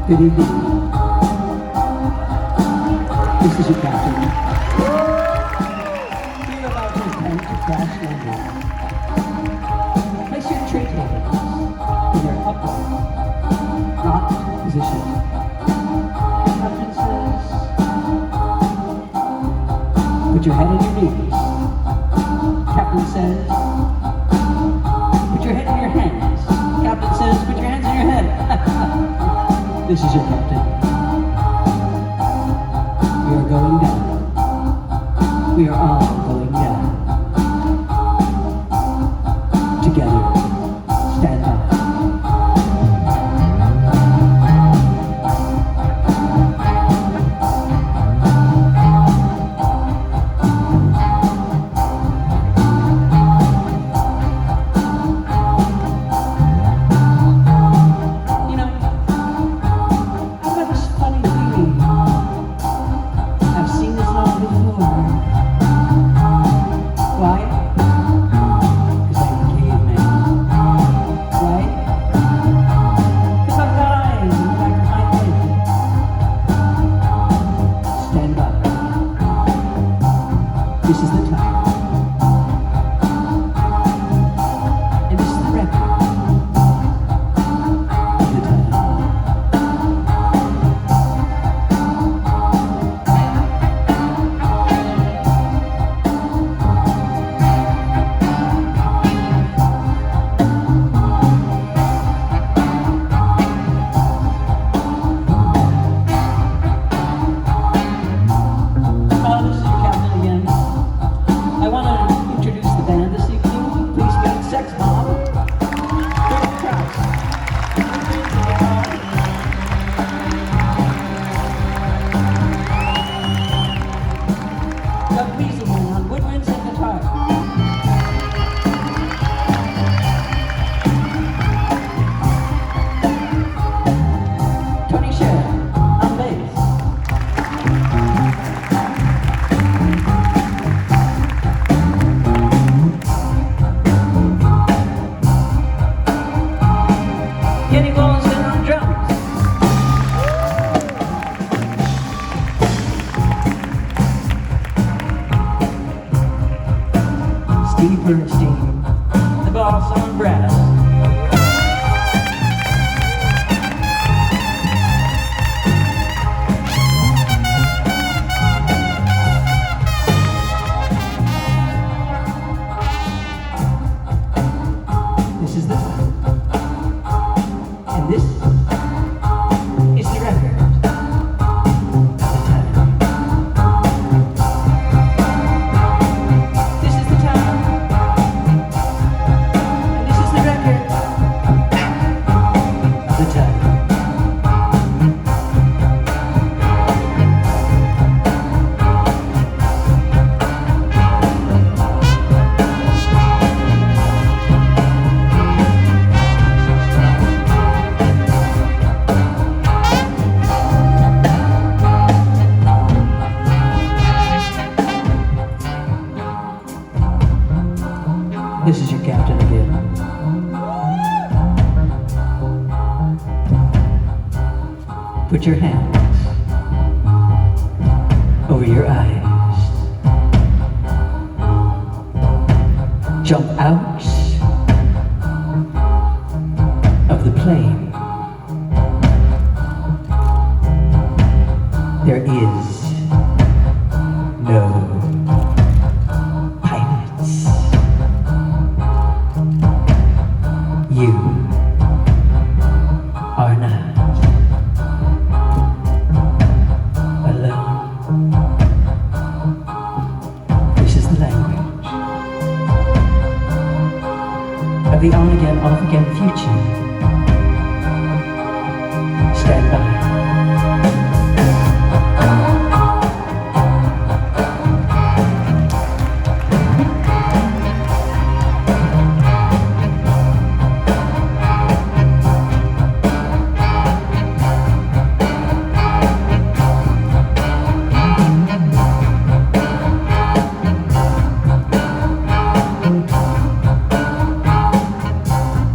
Good evening. This is your captain. We are about to attempt to crash landing. Place your tray tables in their upright, not position. Captain says, put your head on your knees. Captain says, put your head in your hands. Captain says, put your hands on your head. This is your captain. We are going down. We are all going down. Together. Stand by. This is the time. And this is the record of the time. This is your captain again. I want to introduce the band this evening. Please meet Sex Bomb. Doug Weaselman on woodwinds and guitar. Tony Sheridan on bass. Kenny Wilson on drums. Steve Bernstein, the boss on brass. This is the time. And this is the record of the time. This is the time. And this is the record of the time. This is your captain again. Put your hands over your eyes. Jump out of the plane. There is no pilots. You are not alone. This is the language of the on-again, off-again future. Stand by.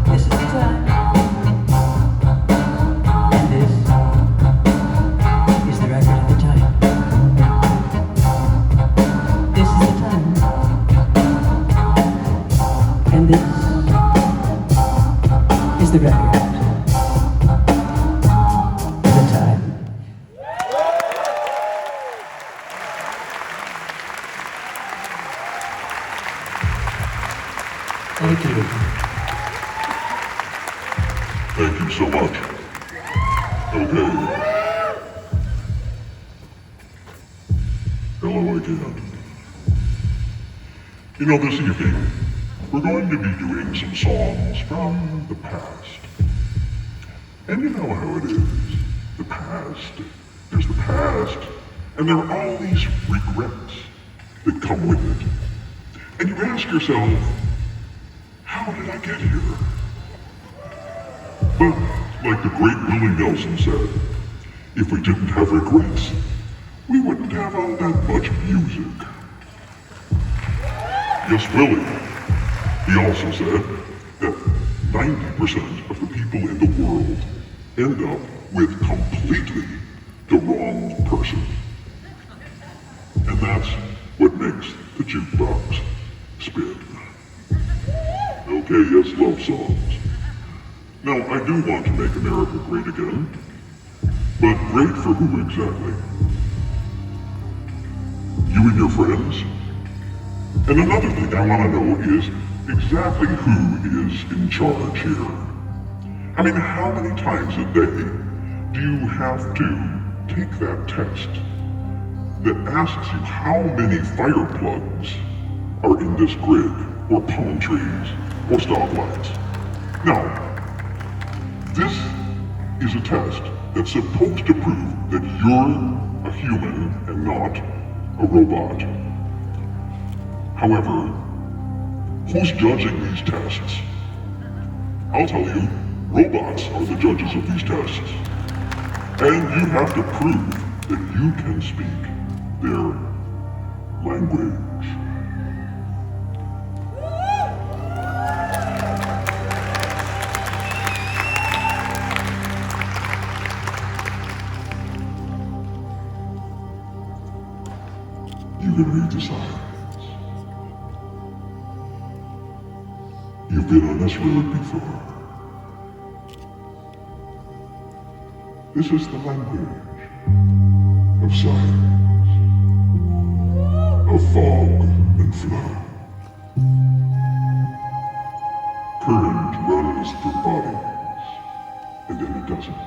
This is the time. And this Kitty. Thank you so much. Okay. Hello again. You know, this evening, we're going to be doing some songs from the past. And you know how it is. The past. There's the past. And there are all these regrets that come with it. And you ask yourself, how did I get here? But, like the great Willie Nelson said, if we didn't have regrets, we wouldn't have all that much music. Yes, Willie. He also said that 90% of the people in the world end up with completely the wrong person. And that's what makes the jukebox spin. Okay, yes, love songs. Now, I do want to make America great again, but great for who exactly? You and your friends? And another thing I want to know is exactly who is in charge here. I mean, how many times a day do you have to take that test that asks you how many fire plugs are in this grid, or palm trees, or stoplights? Now, this is a test that's supposed to prove that you're a human and not a robot. However, who's judging these tests? I'll tell you, robots are the judges of these tests. And you have to prove that you can speak their language. You can read the signs. You've been on this road before. This is the language of science, of fog and flow. Current runs through bodies, and then it doesn't.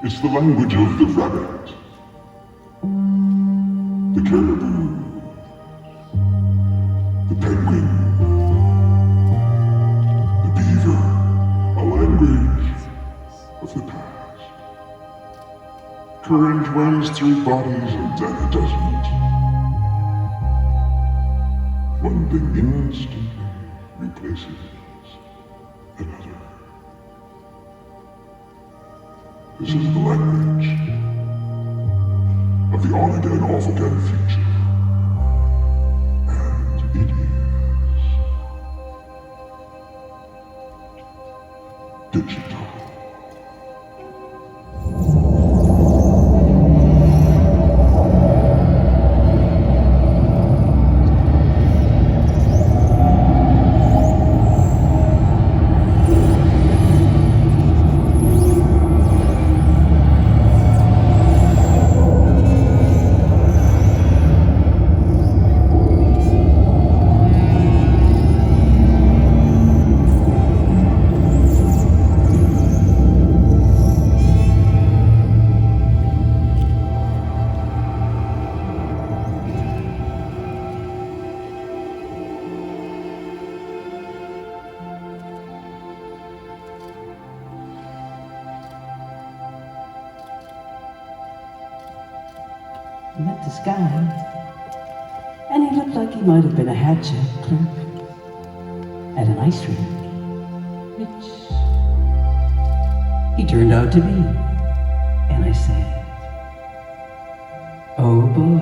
It's the language of the rabbit, the caribou, the penguin, the beaver, a language of the past. Current runs through bodies and then it doesn't. One thing instantly replaces another. This is the language of the on-again, off-again future. And it is digital. He met this guy, and he looked like he might have been a hatchet clerk at an ice rink, which he turned out to be. And I said, oh boy,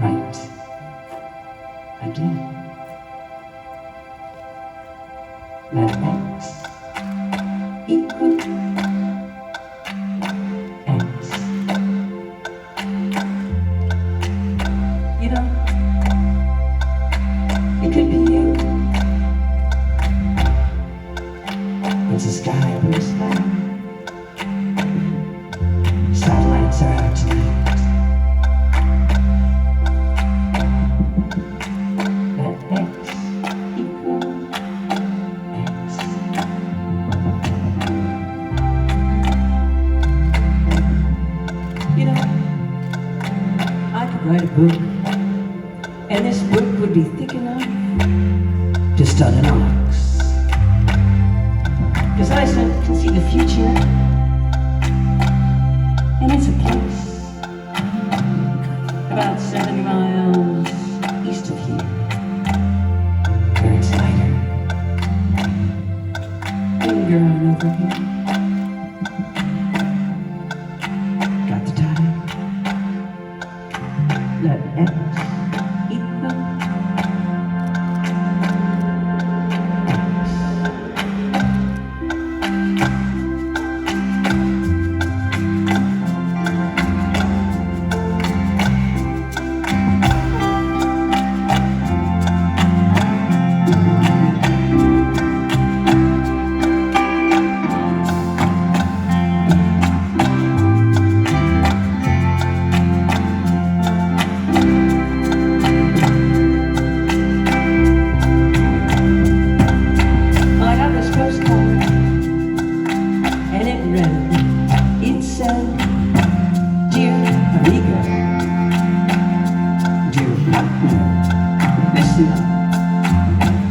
right, I did. Let X equal X. You know, it could be you. It's a sky blue sky. Satellites are out tonight. Let X book, and this book would be thick enough to stun an ox. Cause I can see the future, and it's a place about 70 miles east of here, where it's lighter and growing over here. Got the time? Let X equal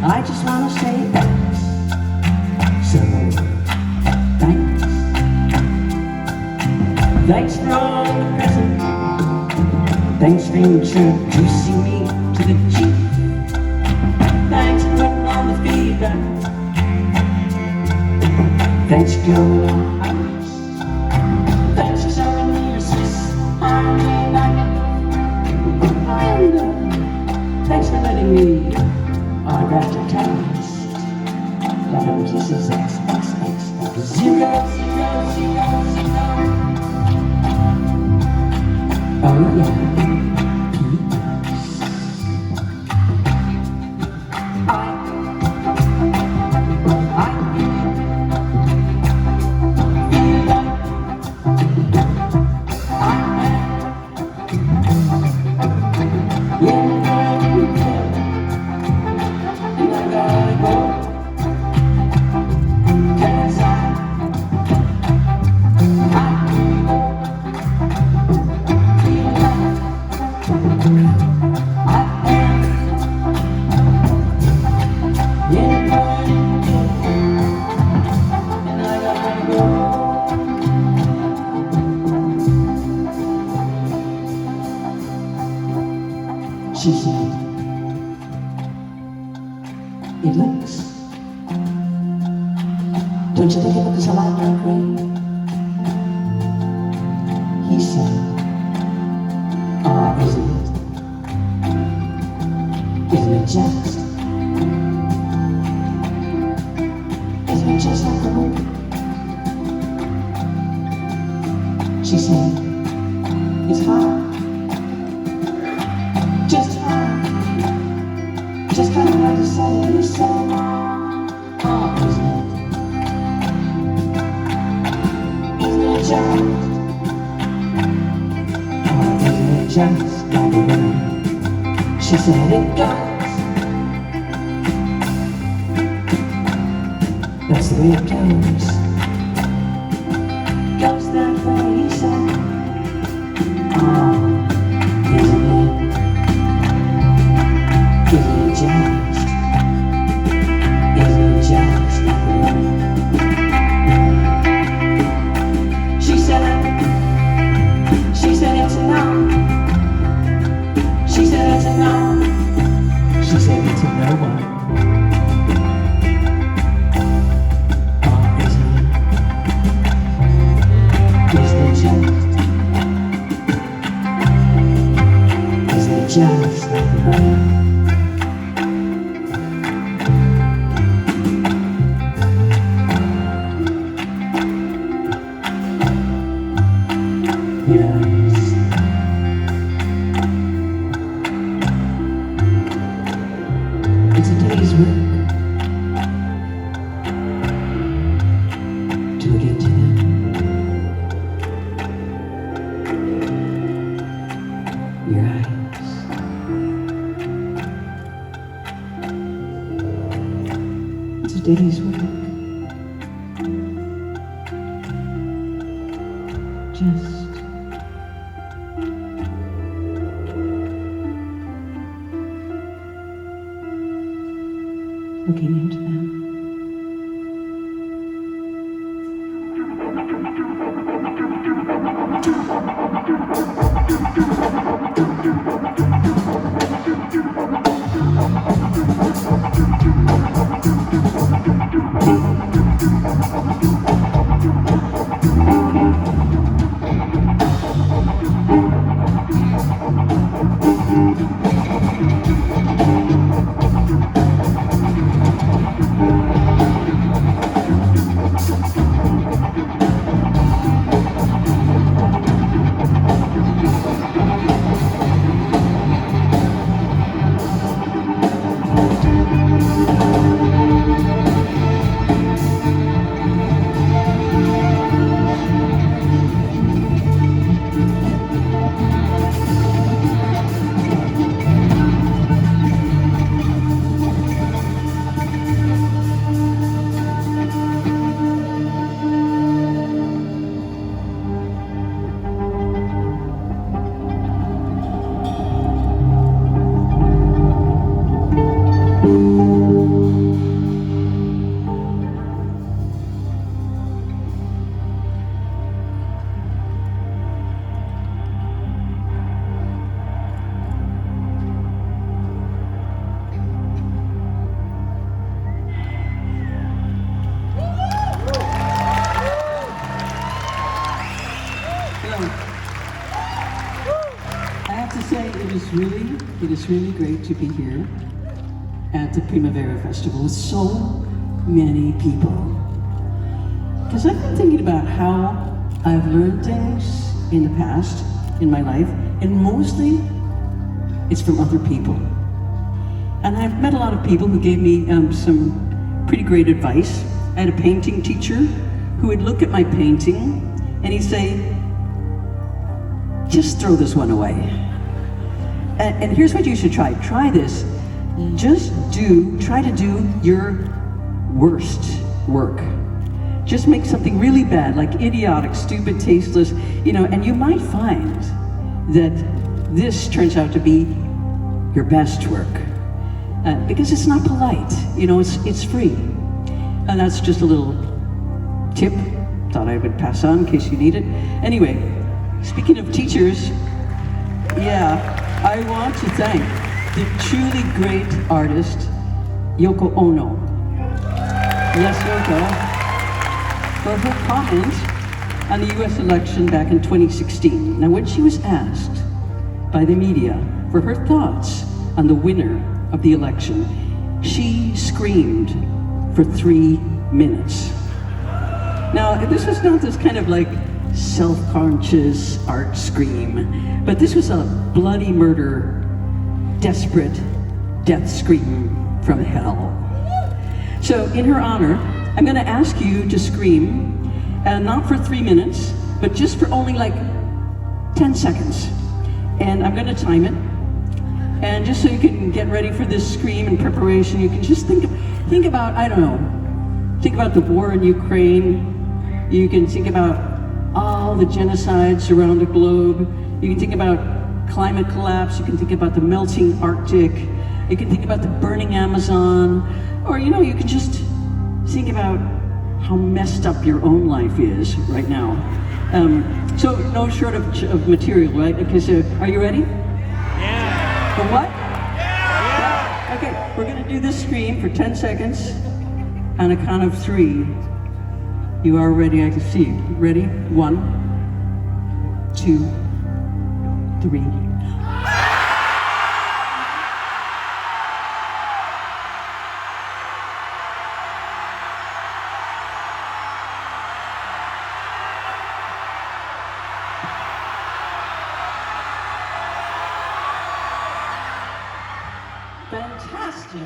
I just want to say thanks. So, thanks. Thanks for all the presents. Thanks for introducing me to the chief. Thanks for putting on the feedback. Thanks for going on house. Thanks for showing me your Swiss Army knife. And thanks for letting me autograph your cast. This is X, zero, zero, zero, zero. Oh yeah, peace. I feel like I am. Yeah. She said, it looks. Don't you think it looks a lot like rain? He said, oh, isn't it? Isn't it just? Isn't it just like the moon? She said, it's hard. Just kind of hard to say, it's so oh, isn't it? Isn't it just? Oh, isn't it just like the wind? She said it goes. That's the way it goes. Goes that way, he said. Oh, isn't it? Isn't it just? Isn't it just like the wind? She said it's a no. She said it's a no. She said it's a no one. Oh, isn't it? Isn't it just? Isn't it just like the wind? Yes. It's a day's work to get to them. Your eyes. It's a day's work. Just I have to say, it is really great to be here at the Primavera Festival with so many people. Because I've been thinking about how I've learned things in the past, in my life, and mostly it's from other people. And I've met a lot of people who gave me some pretty great advice. I had a painting teacher who would look at my painting and he'd say, just throw this one away. And here's what you should try. Try this. Try to do your worst work. Just make something really bad, like idiotic, stupid, tasteless, and you might find that this turns out to be your best work. Because it's not polite, it's free. And that's just a little tip, thought I would pass on in case you need it. Anyway, speaking of teachers, I want to thank the truly great artist, Yoko Ono. Yes, Yoko, for her comment on the US election back in 2016. Now, when she was asked by the media for her thoughts on the winner of the election, she screamed for 3 minutes. Now, this was not this kind of like self-conscious art scream, but this was a bloody murder, desperate death scream from hell. So in her honor, I'm gonna ask you to scream, not for 3 minutes, but just for only like 10 seconds. And I'm gonna time it. And just so you can get ready for this scream in preparation, you can just think about, I don't know, think about the war in Ukraine. You can think about all the genocides around the globe. You can think about climate collapse. You can think about the melting Arctic. You can think about the burning Amazon. Or, you can just think about how messed up your own life is right now. So no shortage of material, right? Okay, so are you ready? Yeah. For what? Yeah. Okay, we're gonna do this scream for 10 seconds on a count of 3. You are ready, I can see you. Ready? 1, 2, 3. Fantastic.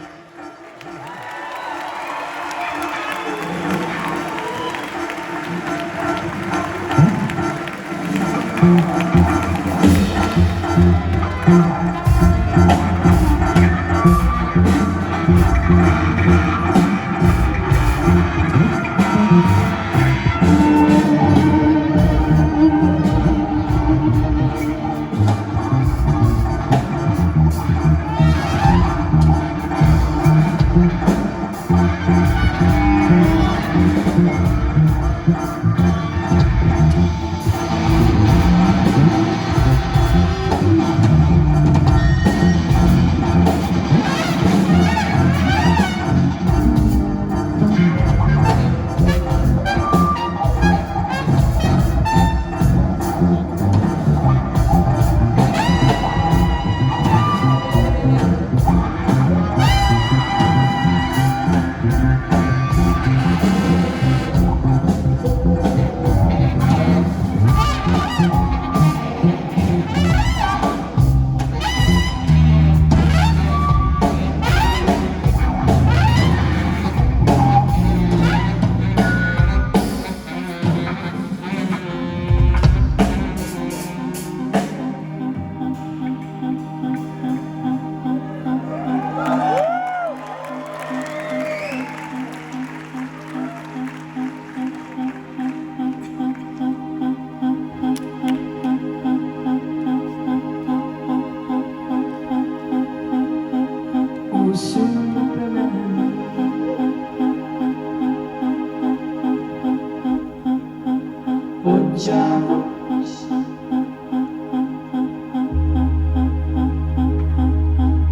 Put your voice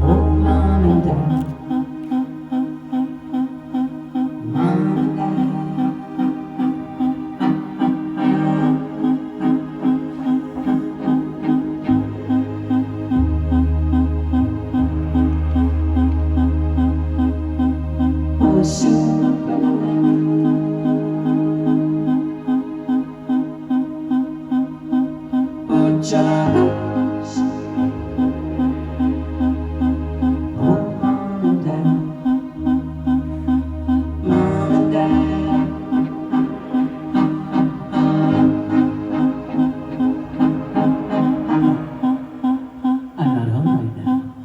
oh, mom and dad. Mom and dad. Oh, Superman. Put your voice oh, mom and dad. Mom and dad. I'm not home right now,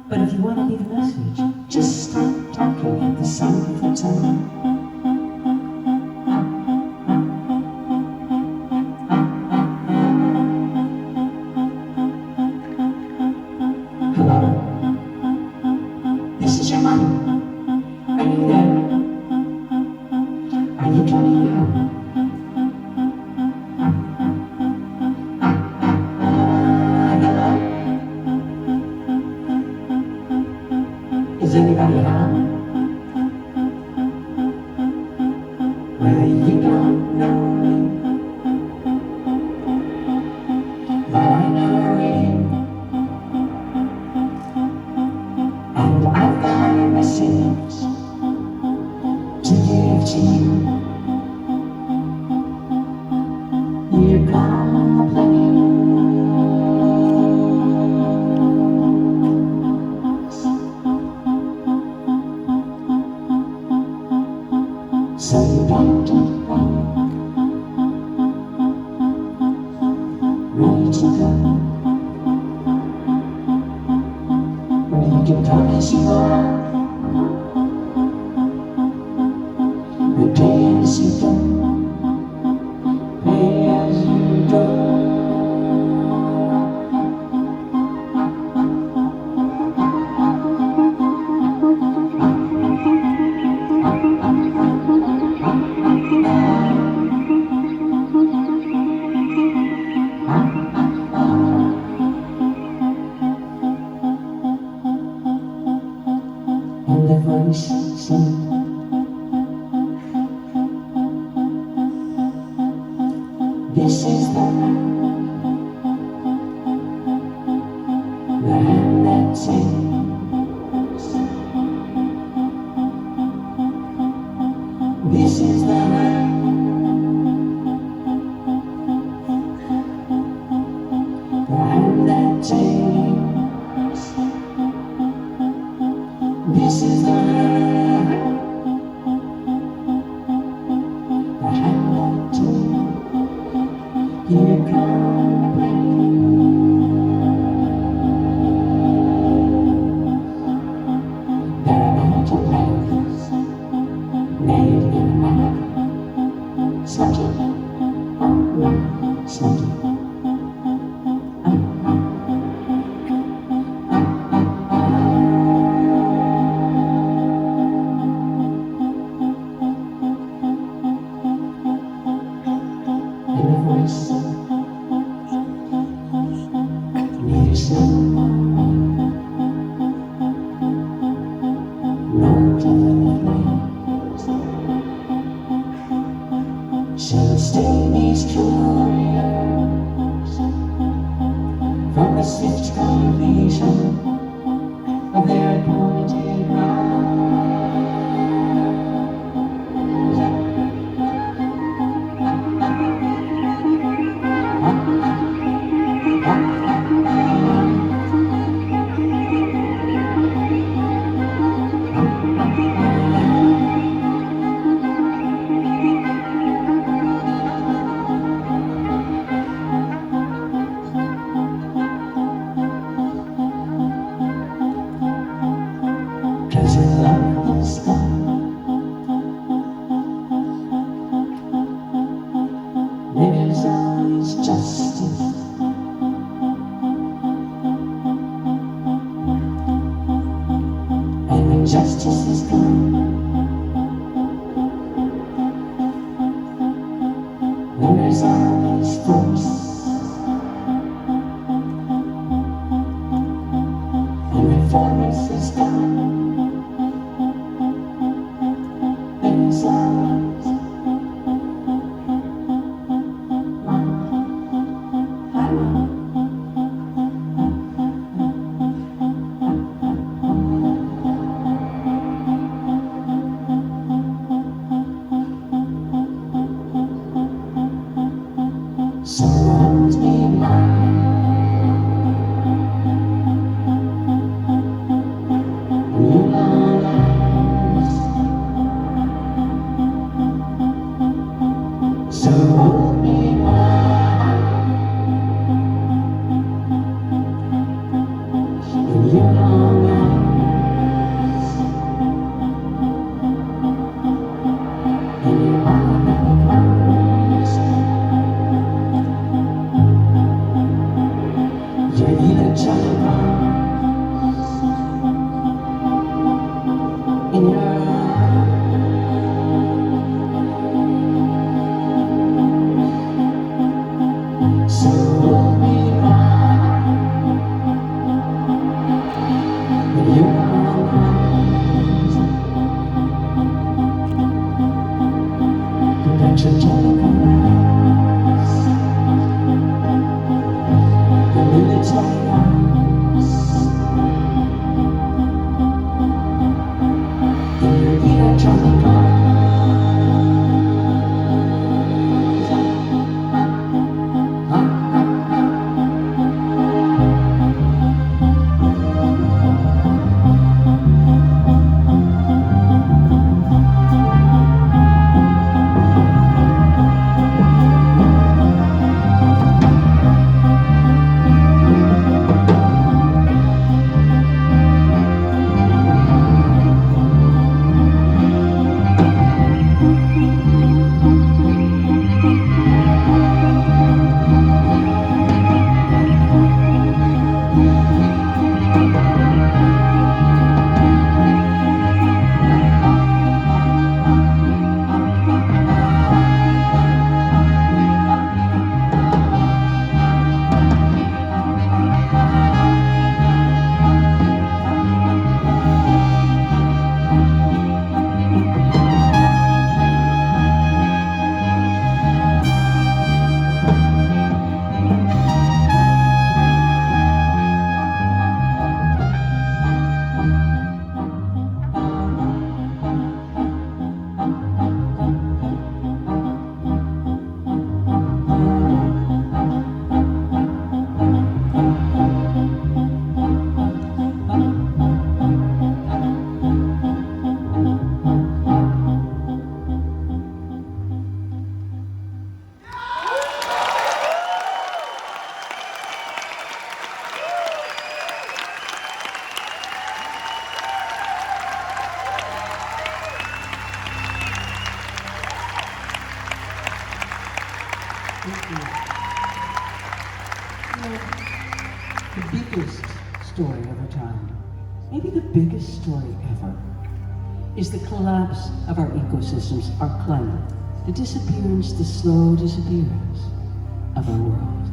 but if you want to leave a message, just start talking at the sound of the tone. Hello, this is your mom. Are you there? Are you coming home? Hello? Is anybody home? Well, you don't know me, but I know you. And I've got a message to give to you. You're gonna play. So you don't ready to go. Well, you can promise you are. Pay as you go. Pay as you go. And the voice said, this is the hand that takes. This is the hand that takes. This is the hand that takes. Here comes the there are magic lands made in a map. Snuggy, oh no, snuggy. And the voice need snow. No shall stay these couriers from the swift completion of their appointed round. There's always justice. And when justice is gone, there is always comes first. And reform is system. Then silence. Surround me now. You long eyes. Surround me now. You long eyes. And you are you're either trying in your eyes. So hold me back in your eyes. That you're trying to The biggest story of our time, maybe the biggest story ever, is the collapse of our ecosystems, our climate, the disappearance, the slow disappearance of our world.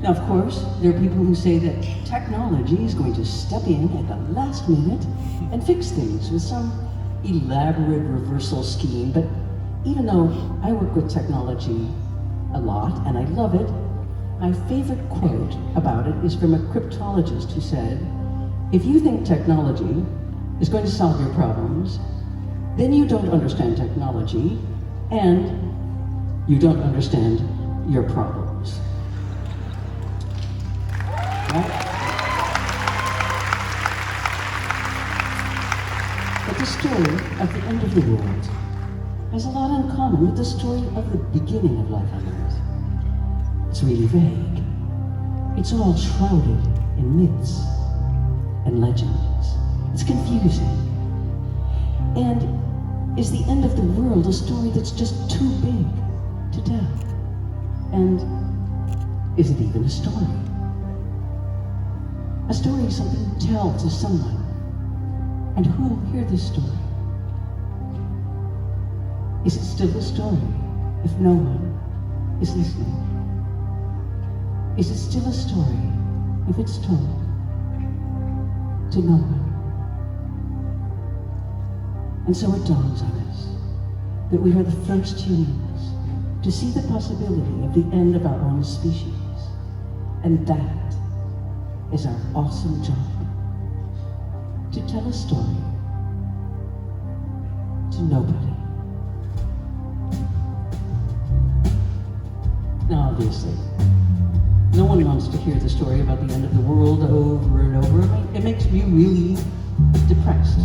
Now, of course, there are people who say that technology is going to step in at the last minute and fix things with some elaborate reversal scheme, but even though I work with technology a lot and I love it, my favorite quote about it is from a cryptologist who said, if you think technology is going to solve your problems, then you don't understand technology and you don't understand your problems. Right? But the story of the end of the world has a lot in common with the story of the beginning of life on Earth. It's really vague. It's all shrouded in myths and legends. It's confusing. And is the end of the world a story that's just too big to tell? And is it even a story? A story is something to tell to someone. And who will hear this story? Is it still a story if no one is listening. Is it still a story if it's told to no one? And so it dawns on us that we are the first humans to see the possibility of the end of our own species. And that is our awesome job, to tell a story to nobody. Now, obviously, no one wants to hear the story about the end of the world over and over. It makes me really depressed.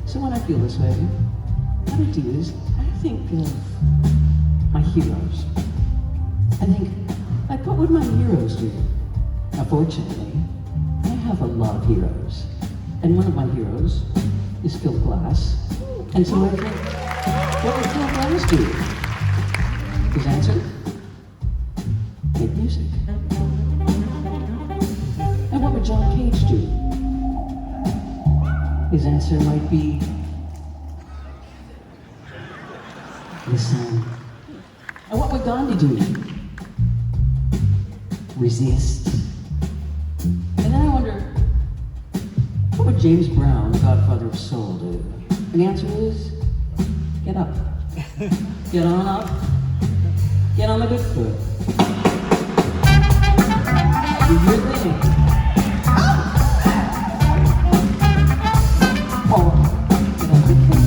So when I feel this way, what I do is I think of my heroes. I think, like, what would my heroes do? Now, fortunately, I have a lot of heroes. And one of my heroes is Phil Glass. And so I think, what would Phil Glass do? His answer? Make music. And what would John Cage do? His answer might be listen. And what would Gandhi do? Resist. And then I wonder, what would James Brown, godfather of soul, do? And the answer is, get up. Get on up. Get on the good foot. Do your thing. Or get on the good foot.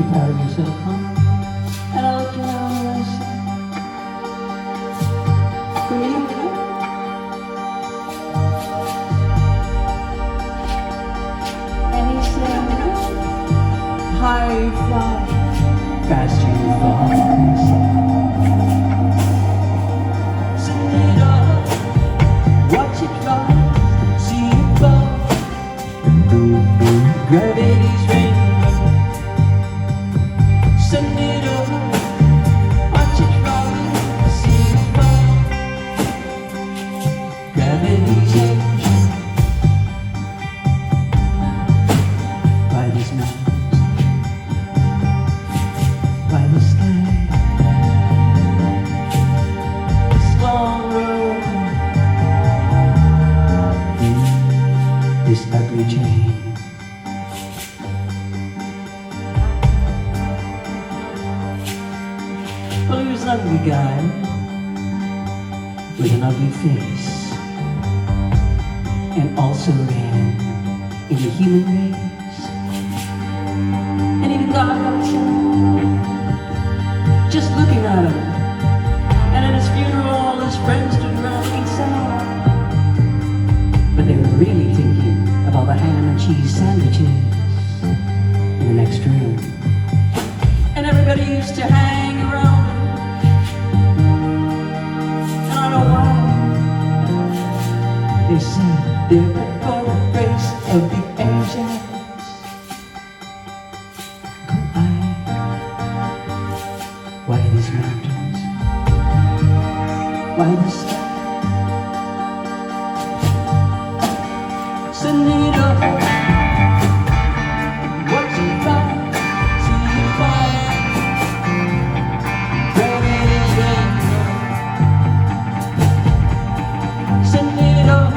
pretty proud of yourself, huh? And I looked around and I said, "For me, and he said, high you fly, fast you fall. Send it up, watch it rise, see it fall. Gravity's ring. Send it up, watch it rise, see it fall. Gravity's engine. By these mountains, by the sky, this long road, this ugly train. Well, he was an ugly guy with an ugly face, and also ran in the human race. And even God got sad just looking at him. And at his funeral, all his friends stood around looking sad, but they were really thinking of all the ham and cheese sandwiches in the next room. And everybody used to hang around. They say they're but for the grace of the angels. Could I? Why these mountains? Why the sky? Send it up, watch it fly, see it fly. Gravity's rainbow. Send it up.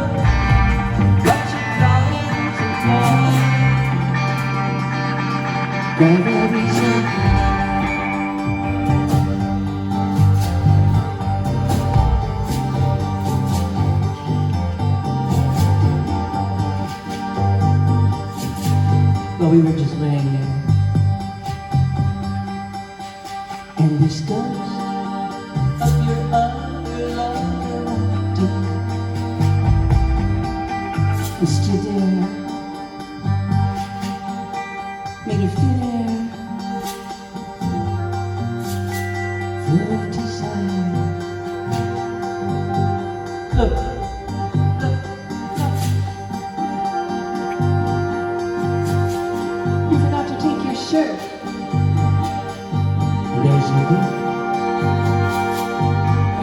Gravity's in. Well, we were just laying there, and this ghost of your other lover stood there, made of thin air, full of desire. Look, look, look. You forgot to take your shirt. And there's your book.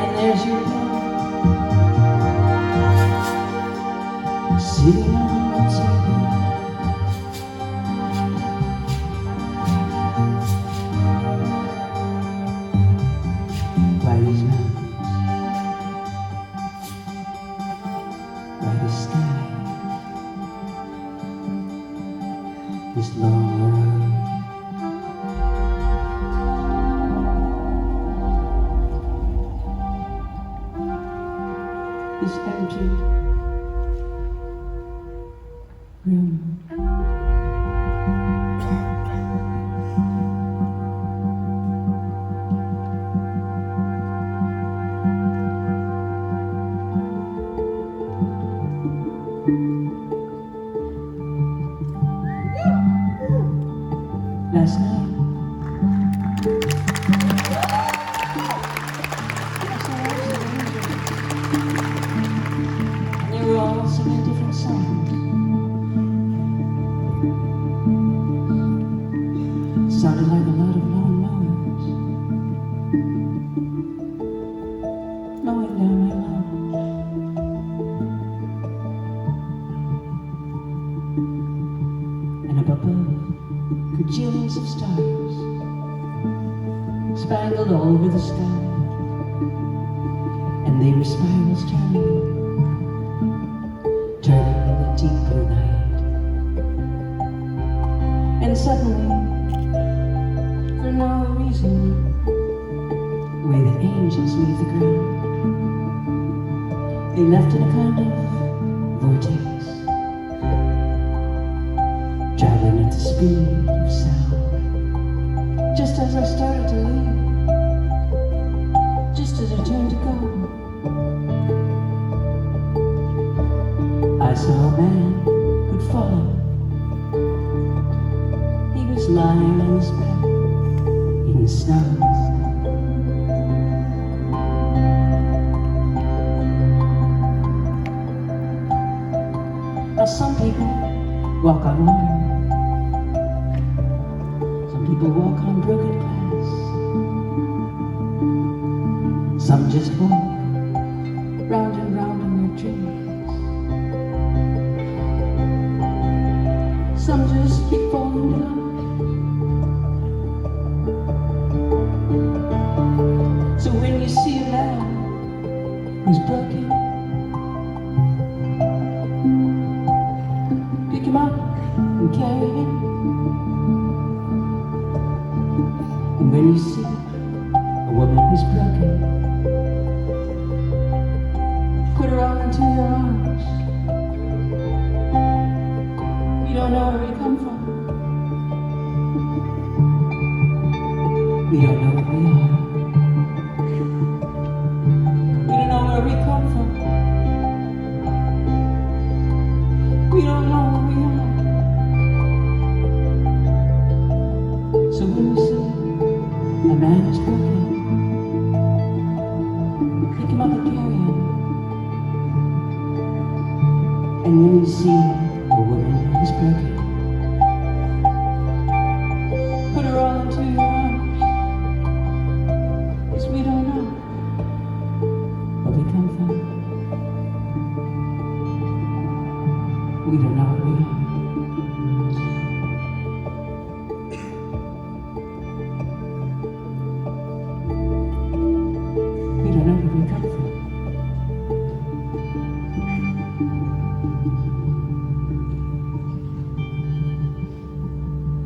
And there's your dog. Sitting on the table. By these mountains, by the sky, this long road. This empty room. Last night, and they were all singing different songs. It sounded like a lot of long moans, mowing down my lawn. And up above, gajillions of stars spangled all over the sky, and they were spirals turning in the deep blue night. And suddenly, for no reason, the way that angels leave the ground, they left in a kind of vortex, traveling at the speed of sound. Just as I started to leave, just as I turned to go, I saw a man who'd fallen. He was lying on his back in the snow. Now some people walk on water. Some people walk on broken glass. Some just walk round and round in their dreams. Some just keep falling down. So when you see a man who's broken, pick him up and carry him. And when you see a woman who's broken, put her all into your arms. You don't know where we come from. We don't know where we are. We don't know where we come from. We don't know where we are. So when you see a man is broken, pick him up and carry him. And when you see a woman who's broken, put her all into your arms. Because we don't know where we come from. We don't know where we are. We don't know where we come from.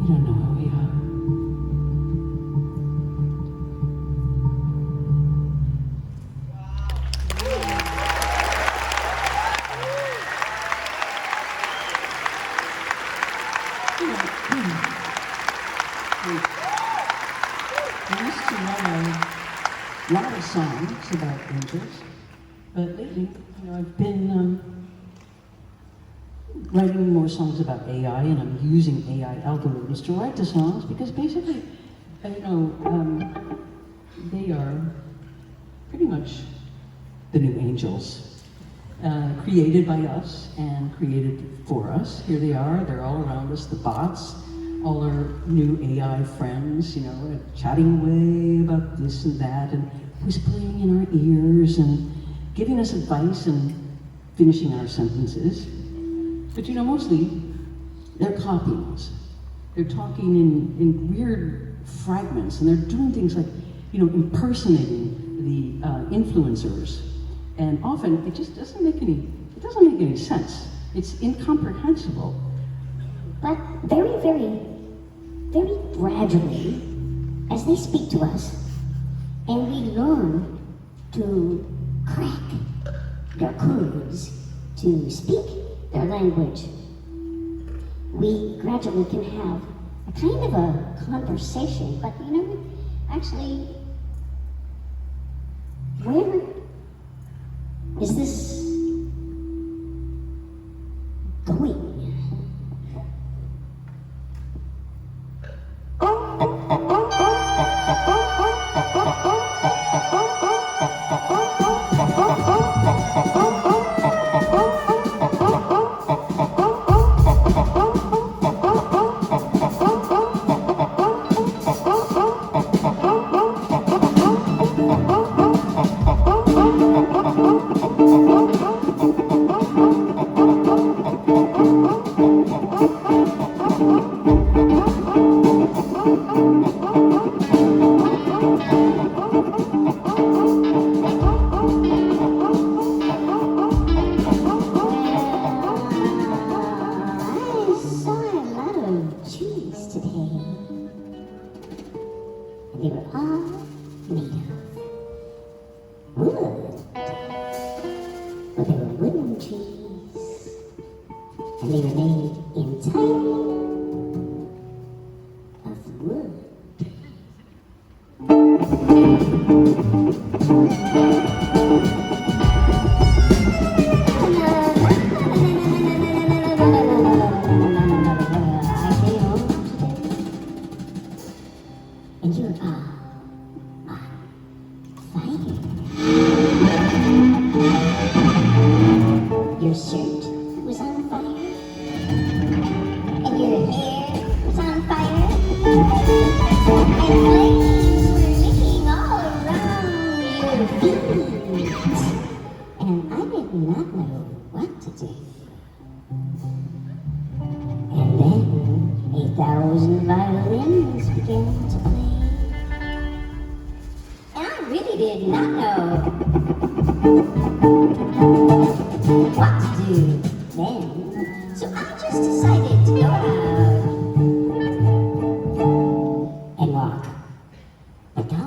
We don't know where we are. I used to write a lot of songs about angels, but lately, I've been writing more songs about AI, and I'm using AI algorithms to write the songs because basically, they are pretty much the new angels. Created by us and created for us. Here they are, they're all around us, the bots, all our new AI friends, chatting away about this and that and whispering in our ears and giving us advice and finishing our sentences. But mostly they're copying us. They're talking in weird fragments and they're doing things like, impersonating the influencers. And often it just doesn't make any sense. It's incomprehensible. But very, very, very gradually, as they speak to us, and we learn to crack their codes, to speak their language, we gradually can have a kind of a conversation. But actually, where is this going? They were all made of wood. But they were wooden trees. And they were made entirely of wood. your shirt was on fire, and your hair was on fire, and flames were licking all around your feet, and I did not know what to do. And then 1,000 violins began to play, and I really did not know what to do then. So I just decided to go out and walk the dog.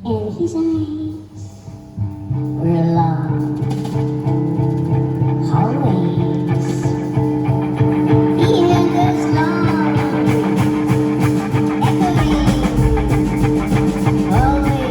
And his eyes were long hallways. He had those long, echoing hallways.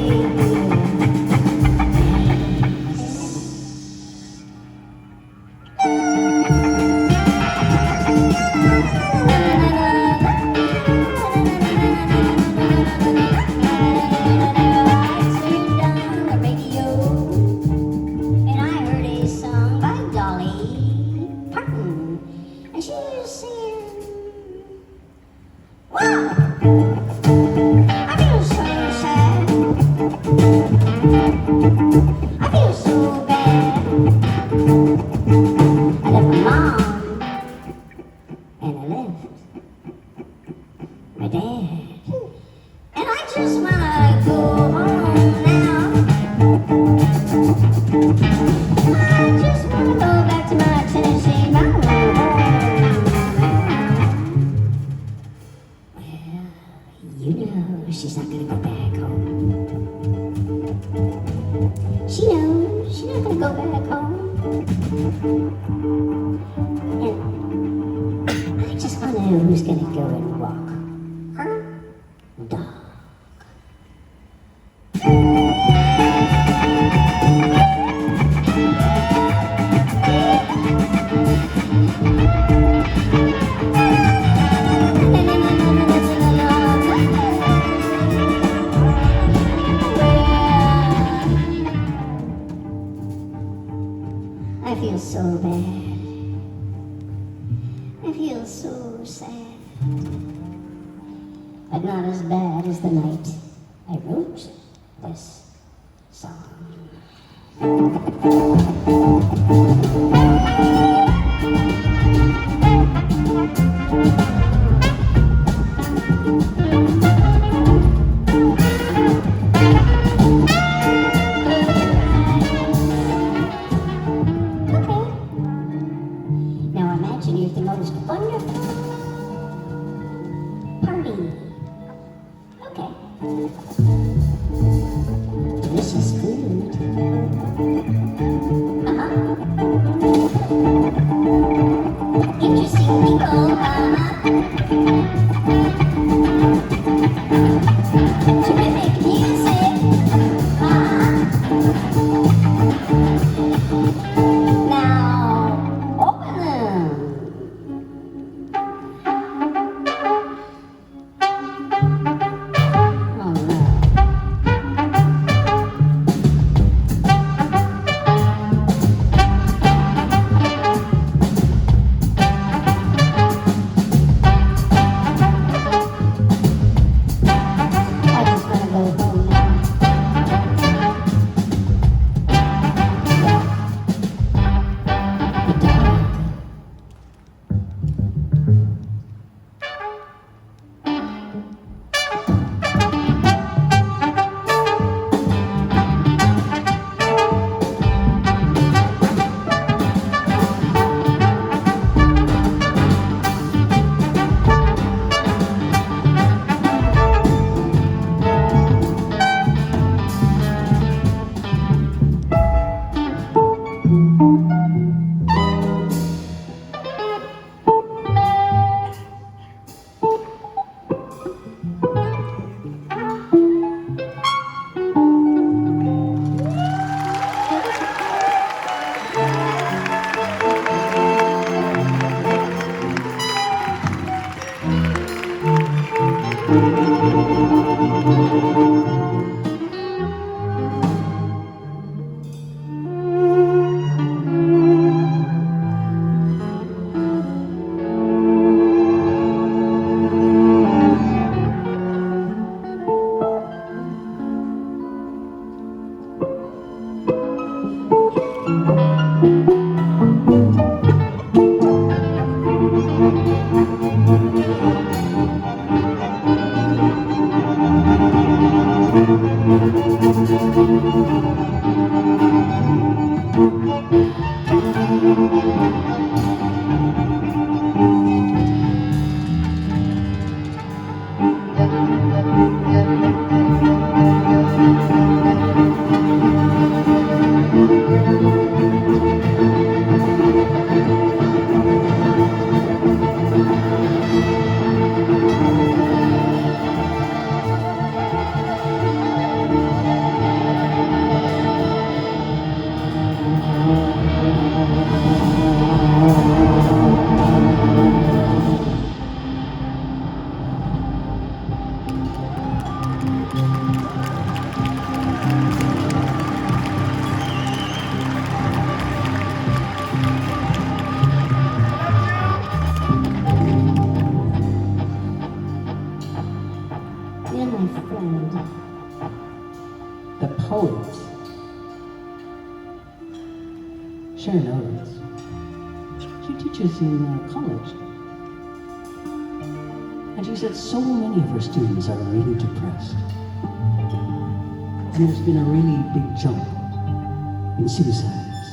She's not gonna go back home. She knows she's not gonna go back home. And I just wanna know who's gonna go and walk her dog. I feel so bad. I feel so sad. But not as bad as the night I wrote this song. You're the most wonderful party. Okay. Delicious food. You're my friend. The poet, Sharon Oates, she teaches in college. And she said so many of her students are really depressed. And there's been a really big jump in suicides.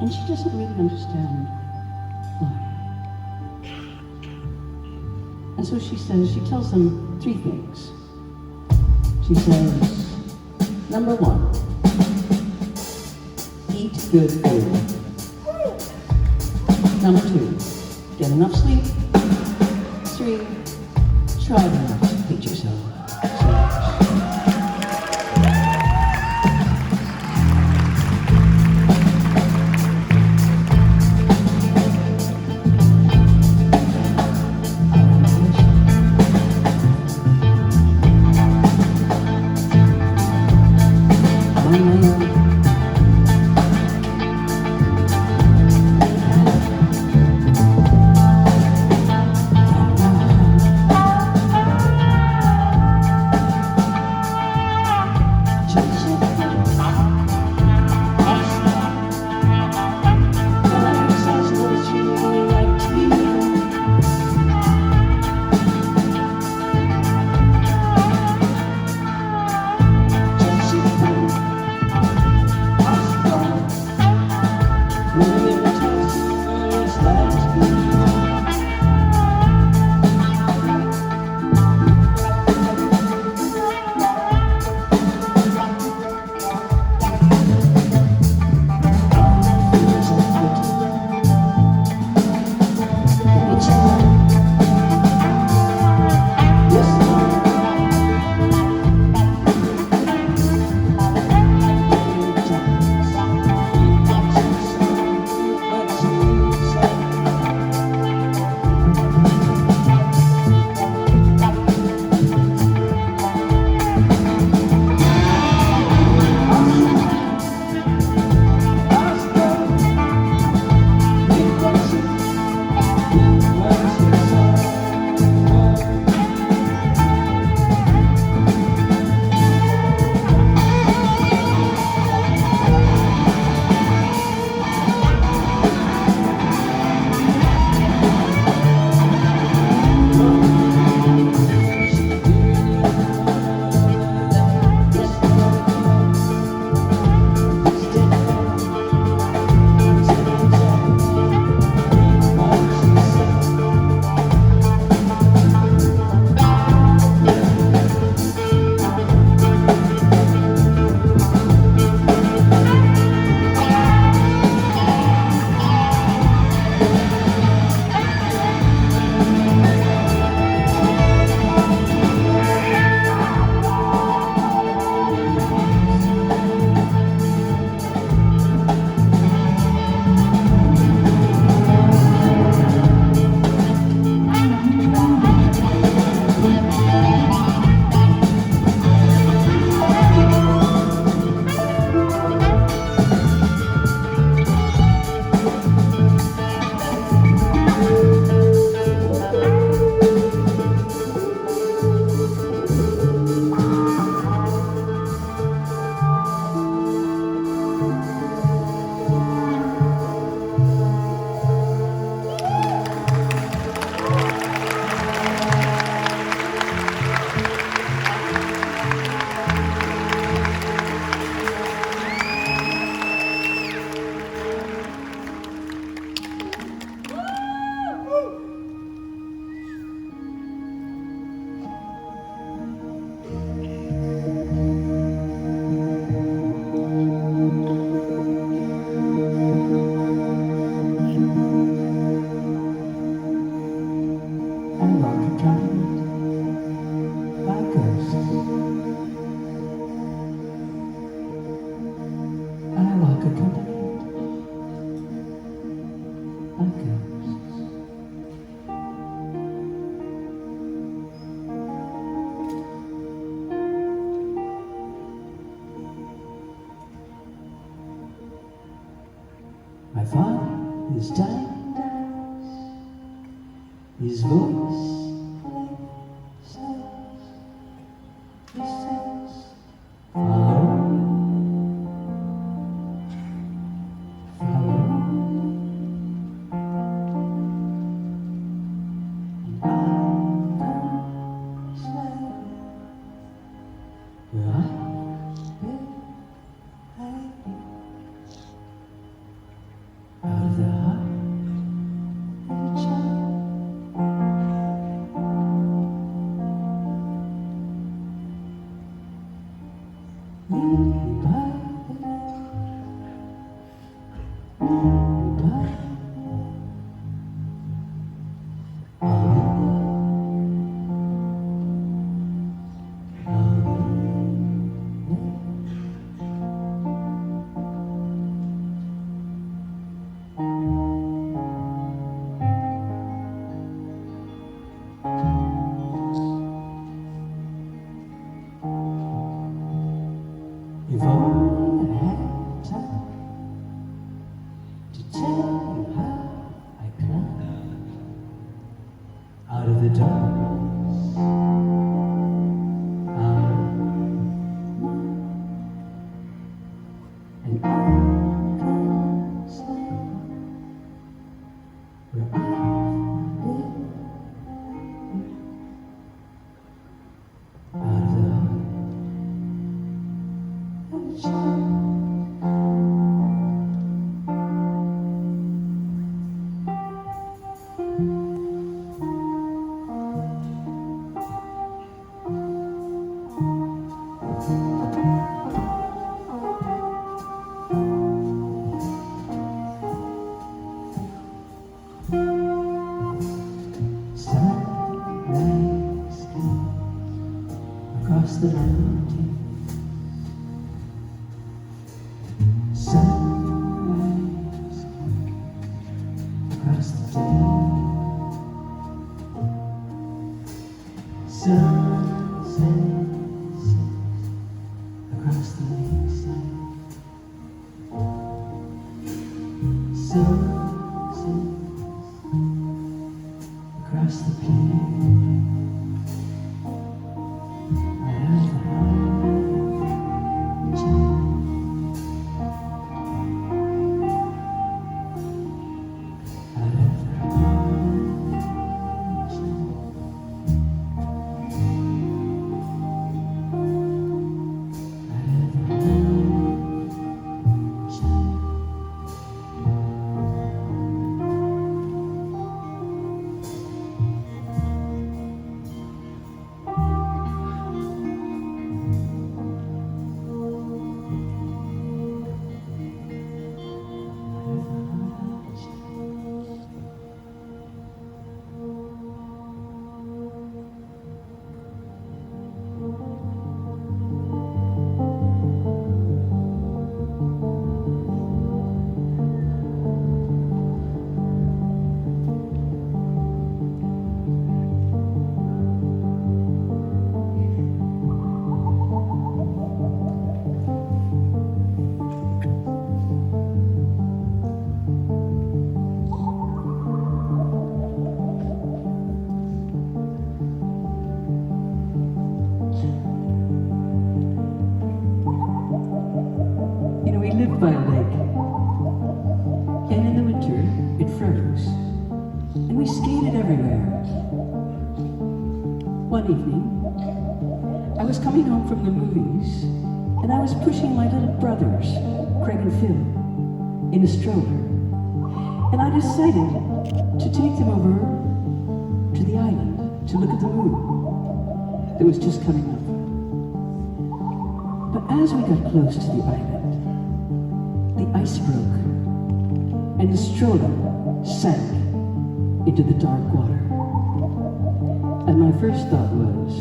And she doesn't really understand why. And so she says, she tells them 3 things. She says, number 1, eat good food. Number 2, get enough sleep. 3, try not to hate yourself so much. could come to me like ghosts. My father is dying, his voice says, he says, follow me, follow me, and I'll go slowly where I've been hiding. Out of the heart of a child. Lead me by the night. Lead me by the night. If only I had time to tell you how I climbed out of the darkness, out of mine, and I can say where I've been, out of the heart. Sunrise across the mountain. Sunrise across the day. Sunset across the lakeside. Sunset across the plain. I have the heart child. We lived by a lake, and in the winter it froze, and we skated everywhere. One evening, I was coming home from the movies, and I was pushing my little brothers, Craig and Phil, in a stroller, and I decided to take them over to the island to look at the moon that was just coming up. But as we got close to the island, the ice broke, and the stroller sank into the dark water. And my first thought was,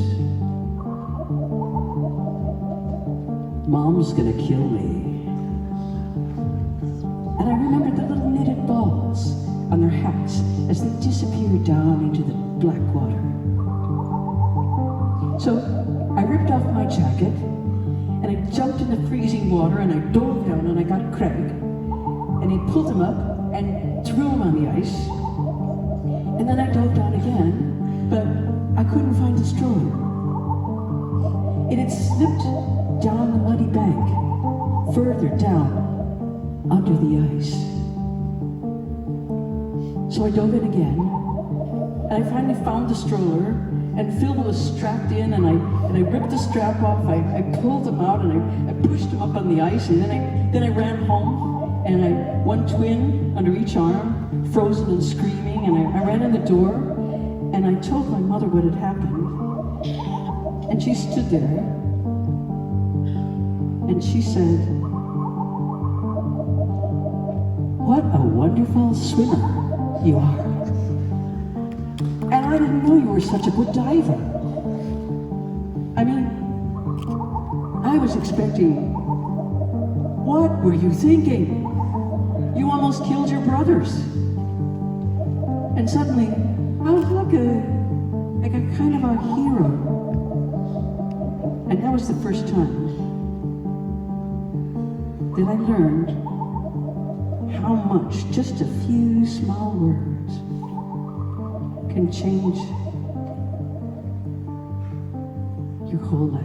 Mom's gonna kill me. And I remembered the little knitted balls on their hats as they disappeared down into the black water. So I ripped off my jacket and I jumped in the freezing water and I dove down and I got Craig and he pulled him up and threw him on the ice. And then I dove down again, but I couldn't find the stroller. It had slipped down the muddy bank, further down under the ice. So I dove in again, and I finally found the stroller, and Phil was strapped in, and I ripped the strap off, I pulled him out, and I pushed him up on the ice, and then I ran home, and I one twin under each arm, frozen and screaming, and I ran in the door, and I told my mother what had happened, and she stood there, and she said, "What a wonderful swimmer you are. And I didn't know you were such a good diver." I mean, I was expecting, what were you thinking? You almost killed your brothers. And suddenly, I was like a kind of a hero. And that was the first time that I learned how much just a few small words can change your whole life.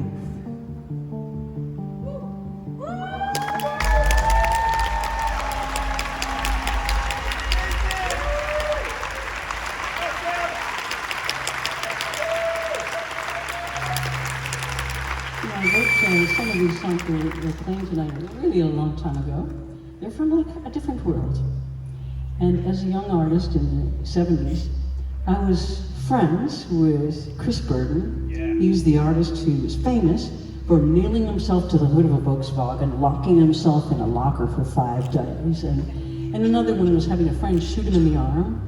I wrote some of these songs we're playing tonight really a long time ago. They're from like a different world. And as a young artist in the 70s, I was friends with Chris Burden. Yeah. He was the artist who was famous for nailing himself to the hood of a Volkswagen, locking himself in a locker for 5 days. And another one was having a friend shoot him in the arm.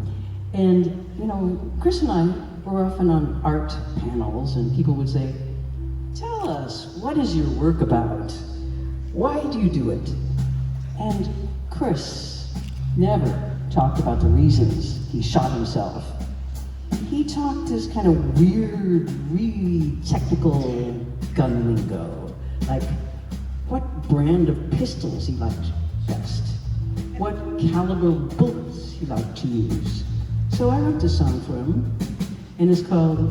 And, you know, Chris and I were often on art panels and people would say, "Tell us, what is your work about? Why do you do it?" And Chris never talked about the reasons he shot himself. He talked this kind of weird, really technical gun lingo, like what brand of pistols he liked best, what caliber bullets he liked to use. So I wrote this song for him, and it's called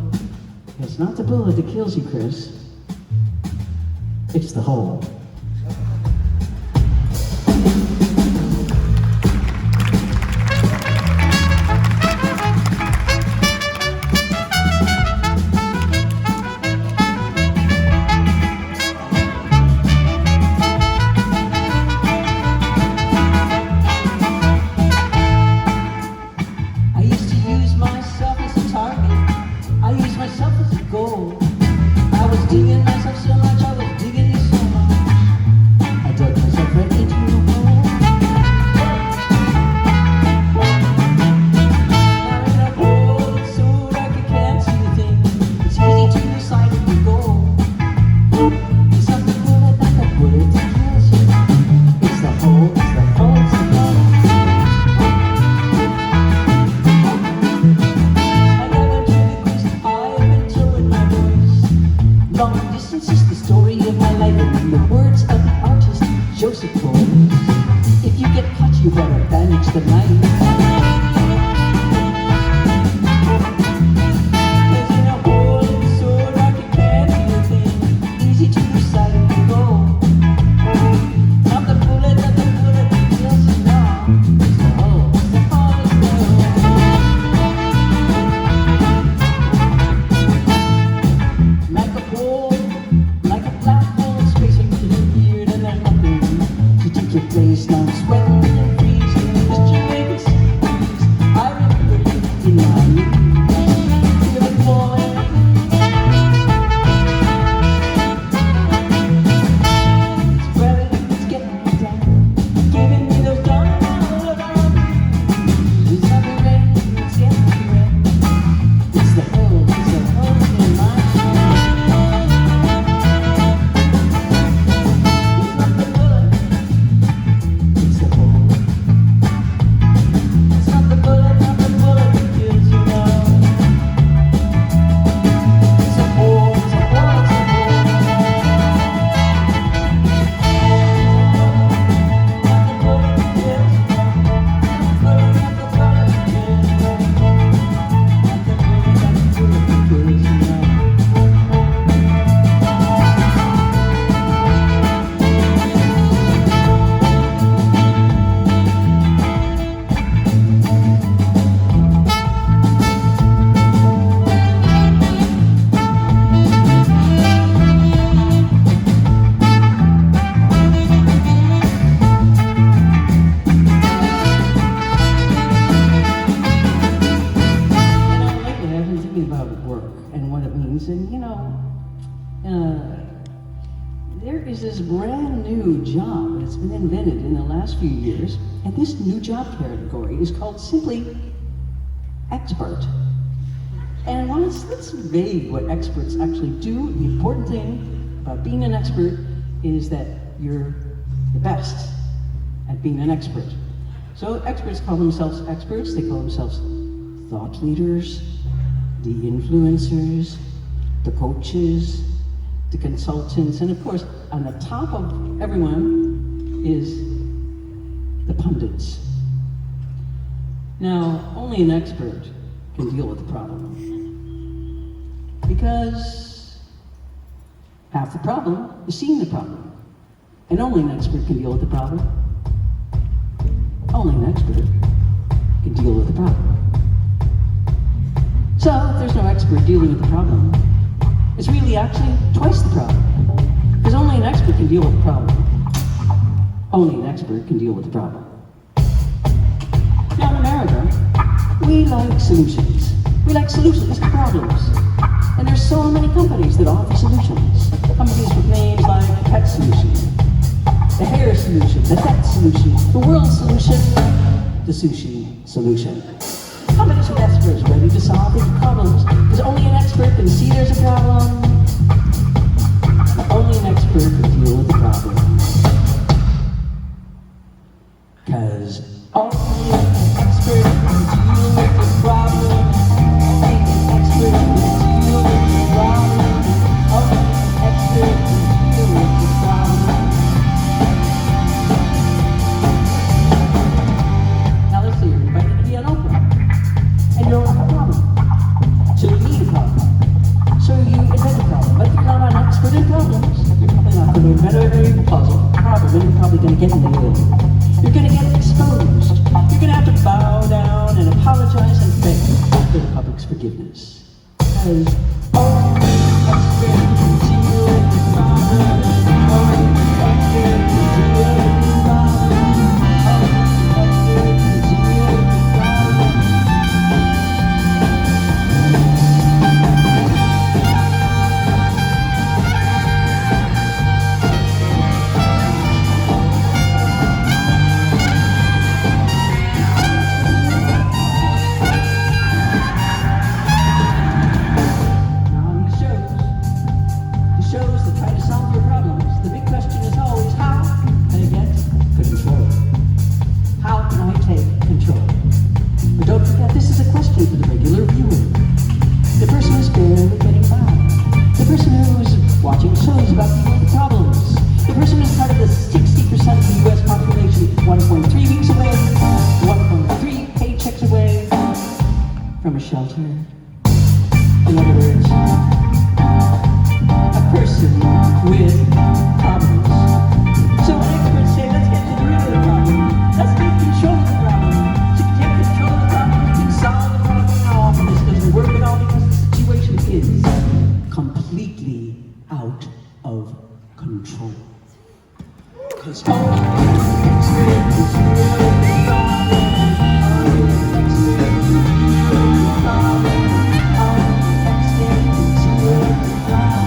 "It's Not the Bullet That Kills You, Chris, It's the Hole." I used to use myself as a target. I used myself as a goal. I was digging myself so much, I was digging you so much. I dug myself right into a hole. Now in a hole, it's so dark you can't see a thing. It's easy to decide if you go. It's not the bullet, not the bullet that kills you. It's the hole, it's the hole, it's the hole. I never told you this, I've been throwing my voice. Long distance is the story of my life, in the words of the artist Joseph Boyce. If you get caught, you better bandage the knife. 'Cause in a hole, it's so dark you can't see a thing. Easy to decide if you go. Not the bullet that kills you now. It's the hole, it's the hole, it's the hole. Like a hole, like a black hole in space, and you're weird and there's nothing to take your place. Now I'm sweating and freezing, Mr. Vegas, brand new job that's been invented in the last few years, and this new job category is called simply expert. And while it's vague what experts actually do, the important thing about being an expert is that you're the best at being an expert. So experts call themselves experts, they call themselves thought leaders, the influencers, the coaches, the consultants, and of course, on the top of everyone is the pundits. Now, only an expert can deal with the problem. Because half the problem is seeing the problem. And only an expert can deal with the problem. Only an expert can deal with the problem. So, if there's no expert dealing with the problem, it's really actually twice the problem. Because only an expert can deal with the problem. Only an expert can deal with the problem. Now in America, we like solutions. We like solutions to problems. And there's so many companies that offer solutions. Companies with names like Pet Solution, the Hair Solution, the Debt Solution, the World Solution, the Sushi Solution. Companies with experts ready to solve these problems, because only an expert can see there's a problem. Only an expert can deal with the problem. Because only an expert can deal with the problem. Only an expert can deal with the problem. Only an expert can deal with the problem. Now let's say you're invited to be on Oprah. And you don't have a problem. So you need a problem. So you invent a problem. But if you're not an expert in problems, you're probably not going to invent a problem, and you're probably going to get nailed. You're going to get exposed. You're going to have to bow down and apologize and beg for the public's forgiveness. Because only an expert can deal with the problem. Only an expert can deal with the problem. Only an expert can deal with the problem. Shows that try to solve your problems, the big question is always, how can I get control? How can I take control? But don't forget, this is a question for the regular viewer. The person who's barely getting by. The person who's watching shows about people with problems. The person who's part of the 60% of the US population, 1.3 weeks away, 1.3 paychecks away from a shelter. In other words, a person with problems. So when experts say, let's get to the root of the problem, let's take control of the problem. To get control of the problem, you can solve the problem. How often this doesn't work at all because the situation is completely out of control. Because only an expert can deal with the problem. Only an expert can deal with the problem. Only an expert can deal with the problem.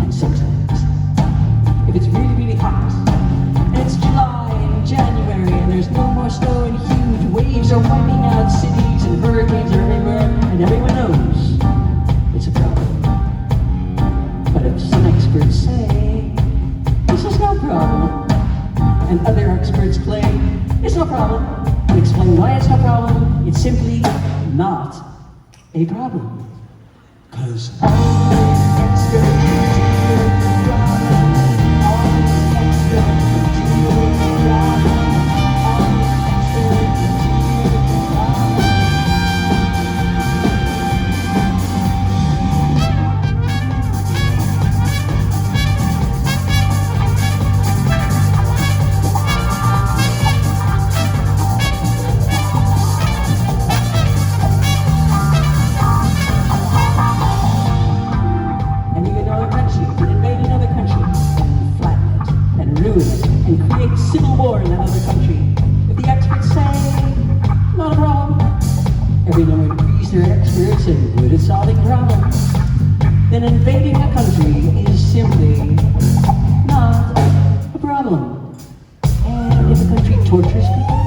And sometimes, if it's really, really hot, and it's July and January, and there's no more snow and huge waves are wiping out cities and hurricanes are everywhere, and everyone knows it's a problem. But if some experts say, this is no problem, and other experts claim, it's no problem, and explain why it's no problem, it's simply not a problem. Because only an expert can deal with the problem. Only an expert can deal with the problem. Only an expert can deal with the problem. And you can invade another country, and flatten it, and ruin it, and create civil war in that other country. If the experts say, not a problem, everyone would increase their expertise experts and good at solving problems, then invading a country is simply not a problem. And if a country tortures people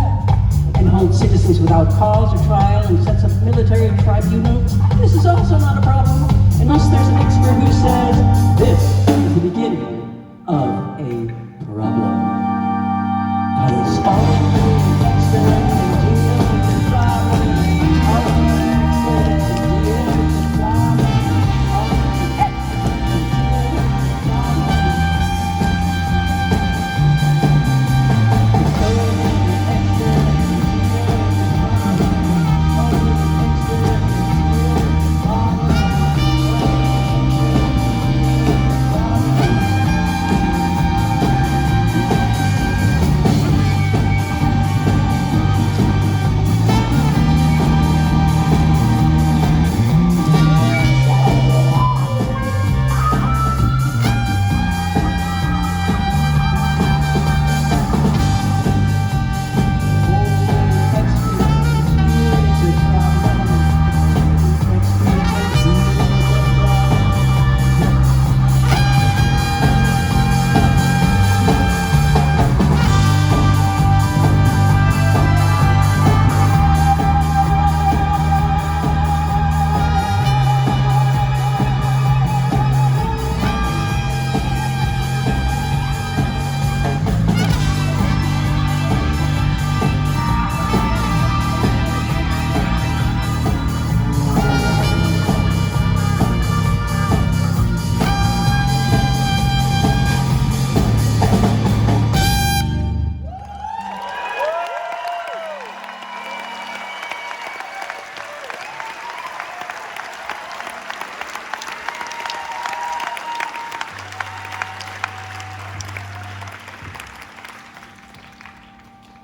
and holds citizens without cause or trial and sets up military tribunals, this is also not a problem, unless there's an expert who says this is the beginning of a problem. 'Cause all the experts and deals with the problem, all the experts and deals with the problem, all the experts and deals with the problem. So many experts and deals with the problem, all the experts and deals with the problem,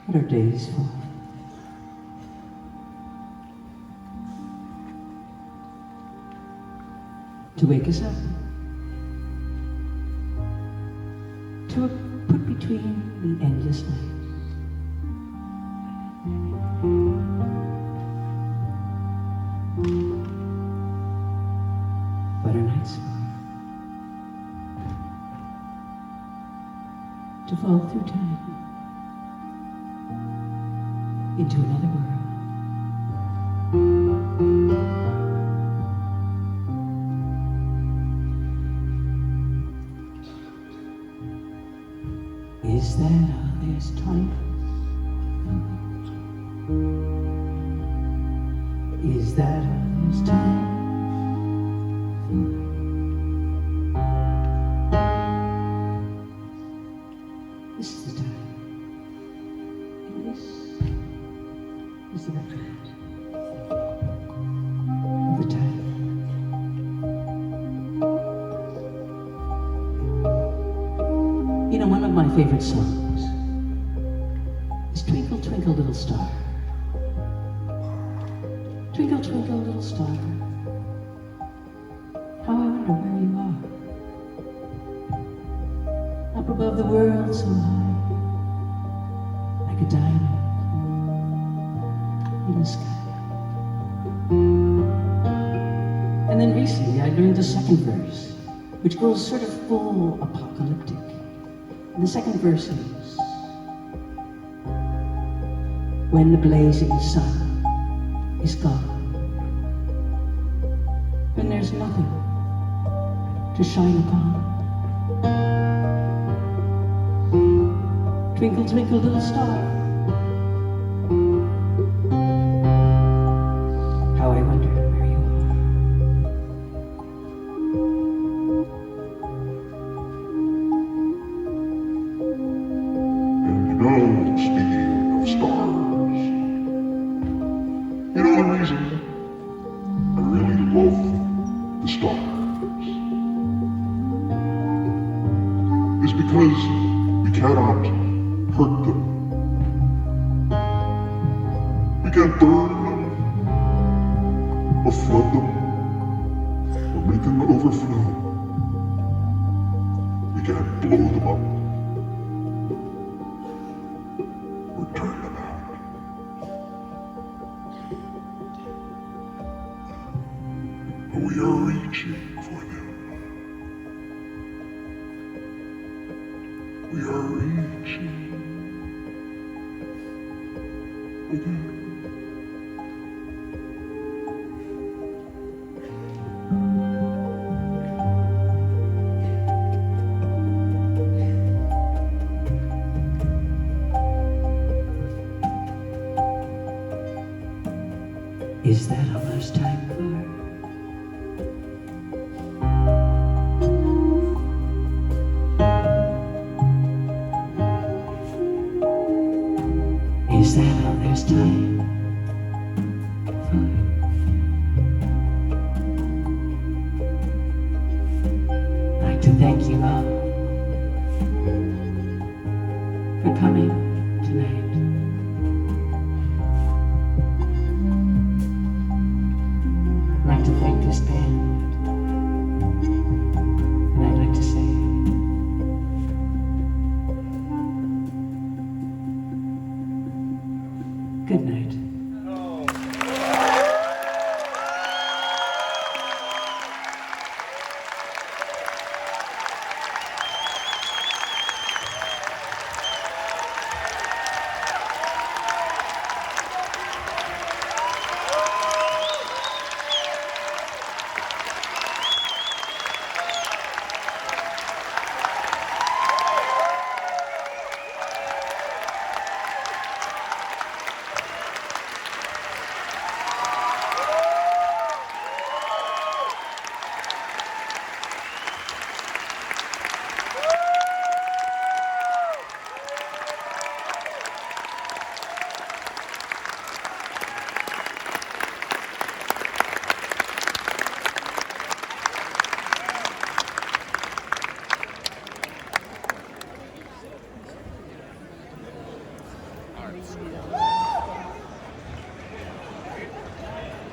what are days for? To wake us up. To put between the endless night. What are nights for? To fall through time into another world. Is that all there's time? Is that all there's time? This is the time. And this is the record of the time. You know, one of my favorite songs is Twinkle, Twinkle, Little Star. Twinkle, twinkle, little star, how I wonder where you are. Up above the world so high, like a diamond in the sky. And then recently I learned the second verse, which goes sort of full apocalyptic. And the second verse is, when the blazing sun is gone, when there's nothing to shine upon. Twinkle, twinkle, little star, how I wonder where you And speaking of stars, you know the reason I really love the stars is because we cannot hurt them. We can't burn them, or flood them, or make them overflow. We can't blow them up, or turn them out. We are reaching for them. We are reaching for them. Is that almost time for? Is that all there's time for? I'd like to thank you all for coming tonight. I'd like to thank this band